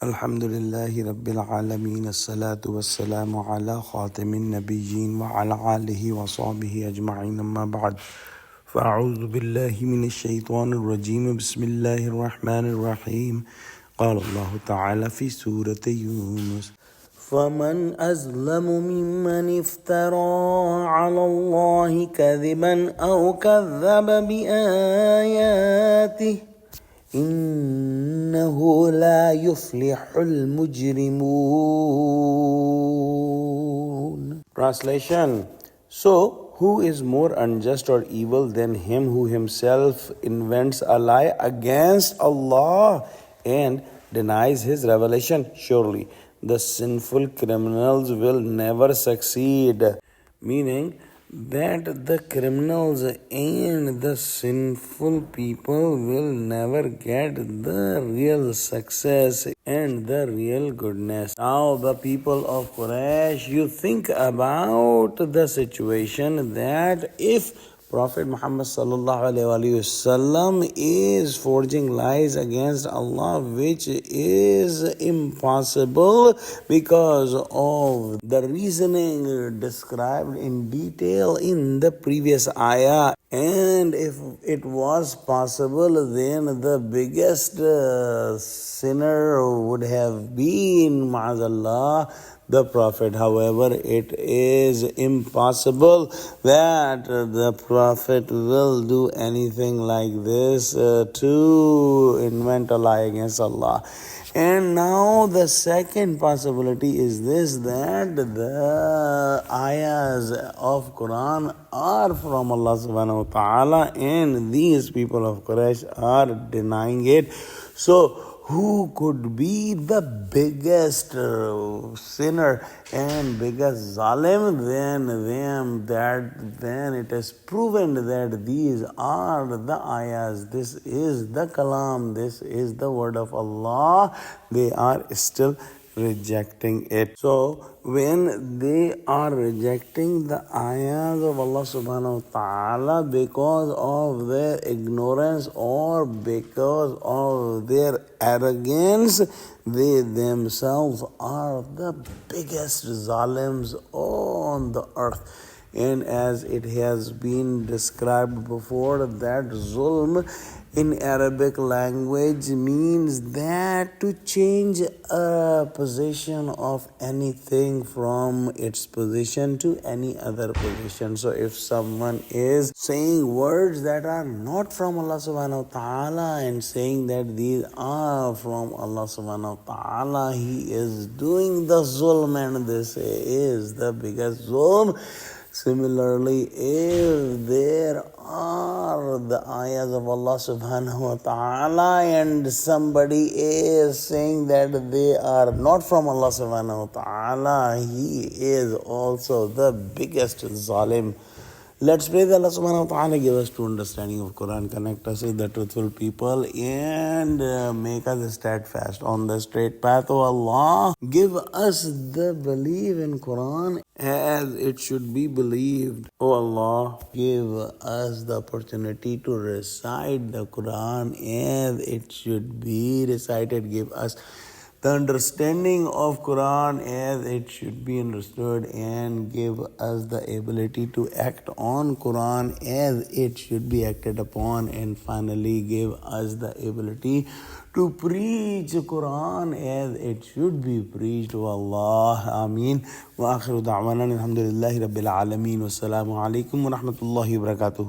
Alhamdulillahi Rabbil Alameen. As-salatu was-salamu ala khatamin nabiyyin wa ala alihi wa sahbihi ajma'in amma ba'd. فأعوذ بالله من الشيطان الرجيم بسم الله الرحمن الرحيم. قال الله تعالى في سورة يونس: فمن أظلم ممن افترى على الله كذبا أو كذب بآياته إنه لا يفلح المجرمون. Translation: So, who is more unjust or evil than him who himself invents a lie against Allah and denies His revelation? Surely, the sinful criminals will never succeed. Meaning that the criminals and the sinful people will never get the real success and the real goodness. Now the people of Quraysh, you think about the situation that if Prophet Muhammad sallallahu alaihi wasallam is forging lies against Allah, which is impossible because of the reasoning described in detail in the previous ayah. And if it was possible, then the biggest sinner would have been, ma'azallah, the Prophet. However, it is impossible that the Prophet will do anything like this to invent a lie against Allah. And now the second possibility is this, that the ayahs of Quran are from Allah subhanahu wa ta'ala and these people of Quraysh are denying it. So who could be the biggest sinner and biggest zalim than them? That then it is proven that these are the ayahs, this is the kalam, this is the word of Allah. They are still rejecting it. So when they are rejecting the ayahs of Allah subhanahu wa ta'ala because of their ignorance or because of their arrogance, they themselves are the biggest zalims on the earth. And as it has been described before, that zulm in Arabic language means that to change a position of anything from its position to any other position. So if someone is saying words that are not from Allah subhanahu wa ta'ala and saying that these are from Allah subhanahu wa ta'ala, he is doing the zulm, and this is the biggest zulm. Similarly, if there are the ayahs of Allah subhanahu wa ta'ala and somebody is saying that they are not from Allah subhanahu wa ta'ala, he is also the biggest zalim. Let's pray that Allah subhanahu wa ta'ala give us true understanding of Quran, connect us with the truthful people, and make us steadfast on the straight path. Oh Allah, give us the belief in Quran as it should be believed. Oh Allah, give us the opportunity to recite the Quran as it should be recited. Give us the understanding of Quran as it should be understood, and give us the ability to act on Quran as it should be acted upon, and finally give us the ability to preach Quran as it should be preached. To Allah, Ameen. Wa akhiru da'wana alhamdulillahi Rabbil Alameen. Wassalamu alaikum wa rahmatullahi wa barakatuh.